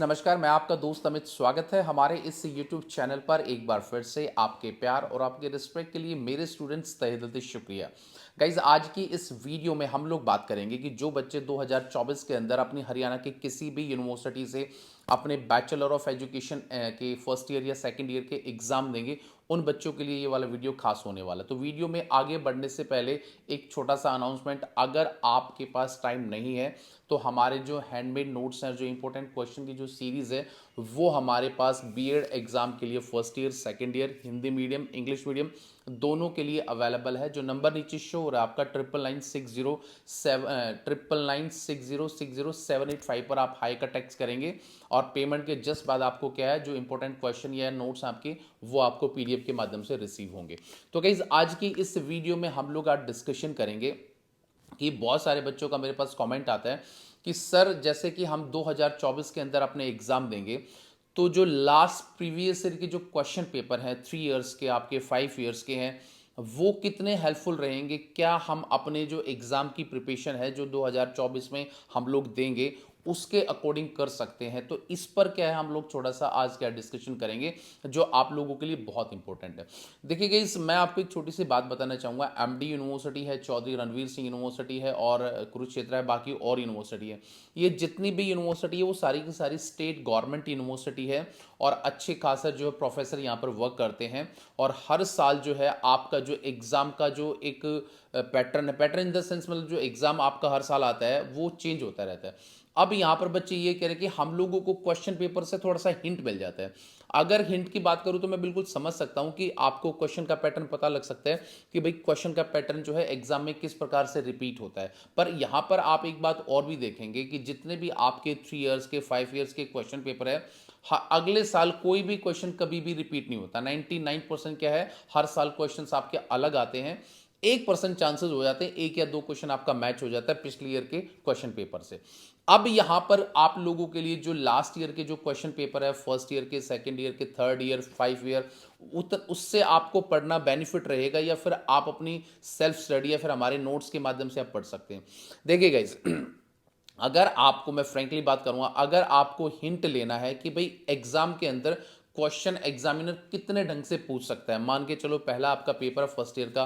नमस्कार, मैं आपका दोस्त अमित। स्वागत है हमारे इस यूट्यूब चैनल पर एक बार फिर से। आपके प्यार और आपके रिस्पेक्ट के लिए मेरे स्टूडेंट्स तहे दिल से शुक्रिया। गाइज, आज की इस वीडियो में हम लोग बात करेंगे कि जो बच्चे 2024 के अंदर अपनी हरियाणा के किसी भी यूनिवर्सिटी से अपने बैचलर ऑफ एजुकेशन के फर्स्ट ईयर या सेकंड ईयर के एग्जाम देंगे, उन बच्चों के लिए ये वाला वीडियो खास होने वाला है। तो वीडियो में आगे बढ़ने से पहले एक छोटा सा अनाउंसमेंट, अगर आपके पास टाइम नहीं है तो हमारे जो हैंडमेड नोट्स हैं, जो इंपॉर्टेंट क्वेश्चन की जो सीरीज़ है, वो हमारे पास बीएड एग्ज़ाम के लिए first year second year Hindi medium English medium दोनों के लिए अवेलेबल है। जो नंबर नीचे शो हो रहा है आपका 99960785 पर आप हाई का टेक्स्ट करेंगे और पेमेंट के जस्ट बाद आपको क्या है, जो इंपॉर्टेंट क्वेश्चन या नोट्स आपके, वो आपको पीडीएफ के माध्यम से रिसीव होंगे। तो गाइस, आज की इस वीडियो में हम लोग आज डिस्कशन करेंगे कि बहुत सारे बच्चों का मेरे पास कमेंट आता है कि सर, जैसे कि हम 2024 के अंदर अपने एग्ज़ाम देंगे, तो जो लास्ट प्रीवियस ईयर के जो क्वेश्चन पेपर हैं 3 इयर्स के, आपके 5 इयर्स के हैं, वो कितने हेल्पफुल रहेंगे? क्या हम अपने जो एग्ज़ाम की प्रिपरेशन है जो 2024 में हम लोग देंगे, उसके अकॉर्डिंग कर सकते हैं? तो इस पर क्या है, हम लोग थोड़ा सा आज क्या डिस्कशन करेंगे, जो आप लोगों के लिए बहुत इंपॉर्टेंट है। देखिए गाइस, मैं आपको एक छोटी सी बात बताना चाहूँगा। एमडी यूनिवर्सिटी है, चौधरी रणवीर सिंह यूनिवर्सिटी है और कुरुक्षेत्र है, बाकी और यूनिवर्सिटी है। ये जितनी भी यूनिवर्सिटी है वो सारी की सारी स्टेट गवर्नमेंट यूनिवर्सिटी है और अच्छे खासा जो है प्रोफेसर यहाँ पर वर्क करते हैं। और हर साल जो है आपका जो एग्ज़ाम का जो एक पैटर्न है, पैटर्न इन द सेंस मतलब जो एग्ज़ाम आपका हर साल आता है वो चेंज होता रहता है। अब यहाँ पर बच्चे ये कह रहे हैं कि हम लोगों को क्वेश्चन पेपर से थोड़ा सा हिंट मिल जाता है। अगर हिंट की बात करूँ तो मैं बिल्कुल समझ सकता हूँ कि आपको क्वेश्चन का पैटर्न पता लग सकता है कि भाई क्वेश्चन का पैटर्न जो है एग्जाम में किस प्रकार से रिपीट होता है। पर यहाँ पर आप एक बात और भी देखेंगे कि जितने भी आपके 3 इयर्स के 5 इयर्स के क्वेश्चन पेपर है, अगले साल कोई भी क्वेश्चन कभी भी रिपीट नहीं होता। 99% क्या है, हर साल क्वेश्चंस आपके अलग आते हैं। 1% चांसेस हो जाते हैं, एक या दो क्वेश्चन आपका मैच हो जाता है पिछले ईयर के क्वेश्चन पेपर से। अब यहां पर आप लोगों के लिए जो लास्ट ईयर के जो क्वेश्चन पेपर है, फर्स्ट ईयर के, सेकंड ईयर के, थर्ड ईयर, 5 ईयर, उससे आपको पढ़ना बेनिफिट रहेगा या फिर आप अपनी सेल्फ स्टडी या फिर हमारे नोट्स के माध्यम से आप पढ़ सकते हैं। देखिए गाइज, अगर आपको, मैं फ्रेंकली बात करूंगा, अगर आपको हिंट लेना है कि भाई एग्जाम के अंदर क्वेश्चन एग्जामिनर कितने ढंग से पूछ सकता है, मान के चलो पहला आपका पेपर फर्स्ट ईयर का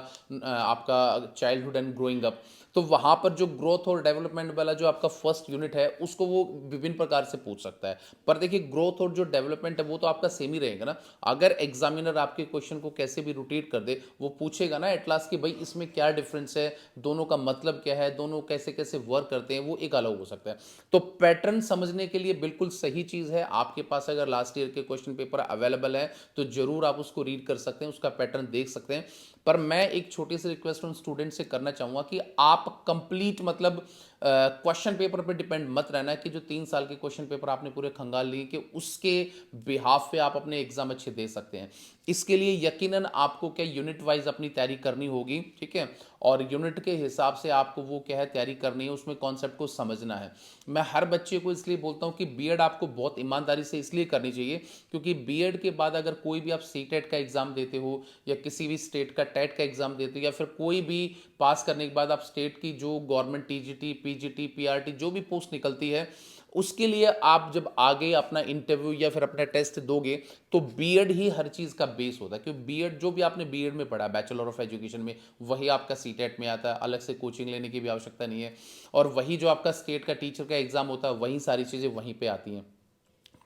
आपका चाइल्डहुड एंड ग्रोइंग अप, तो वहां पर जो ग्रोथ और डेवलपमेंट वाला जो आपका फर्स्ट यूनिट है उसको वो विभिन्न प्रकार से पूछ सकता है। पर देखिए, ग्रोथ और जो डेवलपमेंट है वो तो आपका सेम ही रहेगा ना। अगर एग्जामिनर आपके क्वेश्चन को कैसे भी रोटेट कर दे, वो पूछेगा ना एट लास्ट कि भाई इसमें क्या डिफरेंस है, दोनों का मतलब क्या है, दोनों कैसे कैसे वर्क करते हैं, वो एक अलग हो सकता है। तो पैटर्न समझने के लिए बिल्कुल सही चीज है। आपके पास अगर लास्ट ईयर के क्वेश्चन पेपर अवेलेबल है तो जरूर आप उसको रीड कर सकते हैं, उसका पैटर्न देख सकते हैं। पर मैं एक छोटी सी रिक्वेस्ट उन स्टूडेंट से करना चाहूंगा कि आप कंप्लीट मतलब क्वेश्चन पेपर पे डिपेंड मत रहना कि जो 3 साल के क्वेश्चन पेपर आपने पूरे खंगाल लिए कि उसके बिहाफ पे आप अपने एग्जाम अच्छे दे सकते हैं। इसके लिए यकीनन आपको क्या यूनिट वाइज अपनी तैयारी करनी होगी, ठीक है। और यूनिट के हिसाब से आपको वो क्या है तैयारी करनी है, उसमें कॉन्सेप्ट को समझना है। मैं हर बच्चे को इसलिए बोलता हूँ कि बीएड आपको बहुत ईमानदारी से इसलिए करनी चाहिए क्योंकि बीएड के बाद अगर कोई भी आप सीटेट का एग्जाम देते हो या किसी भी स्टेट का टेट का एग्जाम देते हो या फिर कोई भी पास करने के बाद आप स्टेट की जो गवर्नमेंट टीजीटी पीजीटी पीआरटी जो भी पोस्ट निकलती है, उसके लिए आप जब आगे अपना इंटरव्यू या फिर अपना टेस्ट दोगे तो बीएड ही हर चीज़ का बेस होता है। क्योंकि बीएड जो भी आपने बीएड में पढ़ा, बैचलर ऑफ एजुकेशन में, वही आपका सीटेट में आता है। अलग से कोचिंग लेने की भी आवश्यकता नहीं है। और वही जो आपका स्टेट का टीचर का एग्जाम होता है, वही सारी चीज़ें वहीं पे आती हैं।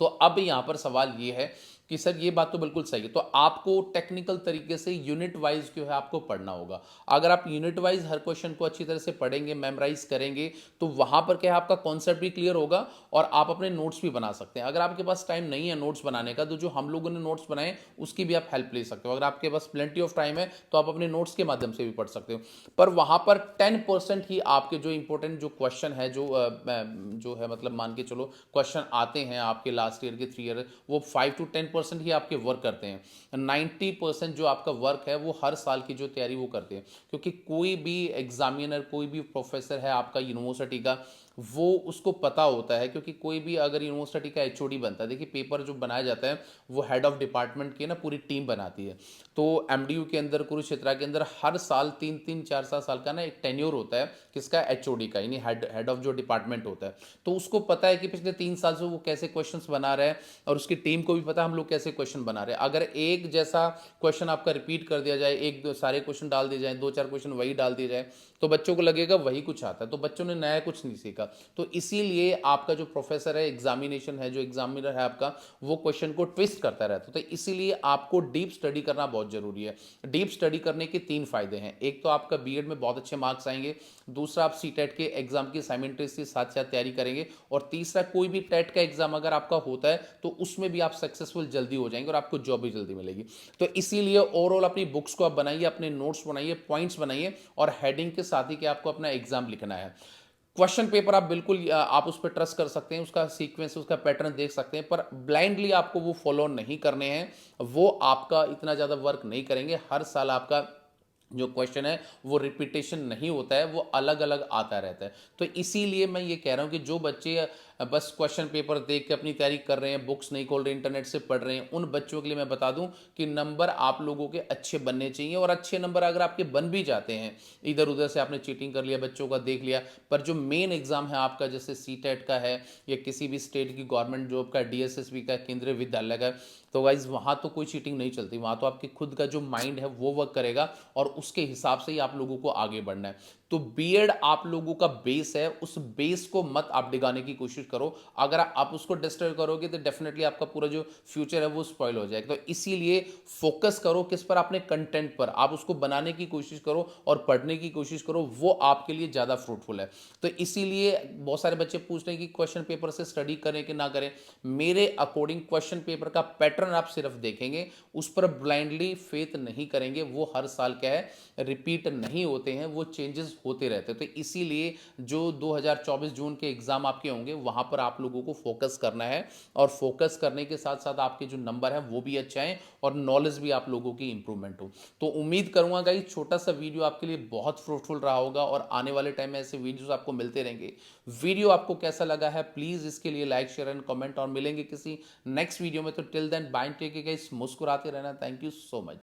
तो अब यहाँ पर सवाल ये है कि सर, ये बात तो बिल्कुल सही है, तो आपको टेक्निकल तरीके से यूनिट वाइज जो है आपको पढ़ना होगा। अगर आप यूनिट वाइज हर क्वेश्चन को अच्छी तरह से पढ़ेंगे, मेमोराइज करेंगे, तो वहां पर क्या है, आपका कॉन्सेप्ट भी क्लियर होगा और आप अपने नोट्स भी बना सकते हैं। अगर आपके पास टाइम नहीं है नोट्स बनाने का, तो जो हम लोगों ने नोट्स बनाए उसकी भी आप हेल्प ले सकते हो। अगर आपके पास प्लेंटी ऑफ टाइम है तो आप अपने नोट्स के माध्यम से भी पढ़ सकते हो। पर वहां पर 10% ही आपके जो इंपॉर्टेंट जो क्वेश्चन है, जो है मतलब मान के चलो क्वेश्चन आते हैं आपके लास्ट ईयर के 3 ईयर, वो 5 to 10% ही आपके वर्क करते हैं। 90% जो आपका वर्क है वो हर साल की जो तैयारी वो करते हैं। क्योंकि कोई भी एग्जामिनर, कोई भी प्रोफेसर है आपका यूनिवर्सिटी का, वो उसको पता होता है, क्योंकि कोई भी अगर यूनिवर्सिटी का एचओडी बनता है, देखिए पेपर जो बनाया जाता है वो हेड ऑफ डिपार्टमेंट की ना पूरी टीम बनाती है। तो एमडीयू के अंदर, कुरुक्षेत्रा के अंदर हर साल 3-3 4 साल का ना एक टेन्योर होता है किसका, एचओडी का, यानी हेड ऑफ जो डिपार्टमेंट होता है। तो उसको पता है कि पिछले 3 साल से वो कैसे क्वेश्चन बना रहे हैं, और उसकी टीम को भी पता है हम लोग कैसे क्वेश्चन बना रहे हैं। अगर एक जैसा क्वेश्चन आपका रिपीट कर दिया जाए, एक दो सारे क्वेश्चन डाल दिए जाए, 2-4 क्वेश्चन वही डाल दिए जाए, तो बच्चों को लगेगा वही कुछ आता है, तो बच्चों ने नया कुछ नहीं सीखा। तो इसीलिए आपका जो प्रोफेसर है, एग्जामिनेशन है, जो एग्जामिनर है आपका, वो क्वेश्चन को ट्विस्ट करता रहता है। तो इसीलिए आपको डीप स्टडी करना बहुत जरूरी है। डीप स्टडी करने के 3 फायदे हैं। एक तो आपका बीएड में बहुत अच्छे मार्क्स आएंगे, दूसरा आप सीटेट के एग्जाम की साइमल्टेनियसली साथ साथ तैयारी करेंगे, और तीसरा कोई भी टेट का एग्जाम अगर आपका होता है तो उसमें भी आप सक्सेसफुल जल्दी हो जाएंगे और आपको जॉब भी जल्दी मिलेगी। तो इसीलिए ओवरऑल अपनी बुक्स को आप बनाइए, अपने नोट्स बनाइए, पॉइंट्स बनाइए, और हेडिंग के साथ ही कि आपको अपना एग्जाम लिखना है। क्वेश्चन पेपर आप बिल्कुल आप उस पर ट्रस्ट कर सकते हैं, उसका सीक्वेंस, उसका पैटर्न देख सकते हैं, पर ब्लाइंडली आपको वो फॉलो नहीं करने हैं। वो आपका इतना ज़्यादा वर्क नहीं करेंगे। हर साल आपका जो क्वेश्चन है वो रिपीटेशन नहीं होता है, वो अलग अलग आता रहता है। तो इसीलिए मैं ये कह रहा हूँ कि जो बच्चे बस क्वेश्चन पेपर देख के अपनी तैयारी कर रहे हैं, बुक्स नहीं खोल रहे, इंटरनेट से पढ़ रहे हैं, उन बच्चों के लिए मैं बता दूं कि नंबर आप लोगों के अच्छे बनने चाहिए। और अच्छे नंबर अगर आपके बन भी जाते हैं, इधर उधर से आपने चीटिंग कर लिया, बच्चों का देख लिया, पर जो मेन एग्जाम है आपका, जैसे सीटेट का है या किसी भी स्टेट की गवर्नमेंट जॉब का, डीएसएसबी का, केंद्रीय विद्यालय का, तो गाइज वहाँ तो कोई चीटिंग नहीं चलती। वहाँ तो आपके खुद का जो माइंड है वो वर्क करेगा, और उसके हिसाब से ही आप लोगों को आगे बढ़ना है। तो बीएड आप लोगों का बेस है, उस बेस को मत आप डिगाने की कोशिश करो। अगर आप उसको डिस्ट्रॉय करोगे तो डेफिनेटली आपका पूरा जो फ्यूचर है वो स्पॉइल हो जाएगा। तो इसीलिए फोकस करो किस पर, अपने कंटेंट पर। आप उसको बनाने की कोशिश करो और पढ़ने की कोशिश करो, वो आपके लिए ज़्यादा फ्रूटफुल है। तो इसीलिए बहुत सारे बच्चे पूछ रहे हैं कि क्वेश्चन पेपर से स्टडी करें कि ना करें। मेरे अकॉर्डिंग क्वेश्चन पेपर का पैटर्न आप सिर्फ देखेंगे, उस पर ब्लाइंडली फेथ नहीं करेंगे। वो हर साल क्या है, रिपीट नहीं होते हैं, वो चेंजेस होते रहते हैं। तो इसीलिए जो 2024 जून के एग्जाम आपके होंगे वहां पर आप लोगों को फोकस करना है, और फोकस करने के साथ साथ आपके जो नंबर है वो भी अच्छे आए, और नॉलेज भी आप लोगों की इंप्रूवमेंट हो। तो उम्मीद करूंगा गाइस छोटा सा वीडियो आपके लिए बहुत फ्रूटफुल रहा होगा, और आने वाले टाइम में ऐसे वीडियोस आपको मिलते रहेंगे। वीडियो आपको कैसा लगा है प्लीज इसके लिए लाइक, शेयर एंड कमेंट, और मिलेंगे किसी नेक्स्ट वीडियो में। तो till then bye, take care guys, मुस्कुराते रहना। Thank you so much.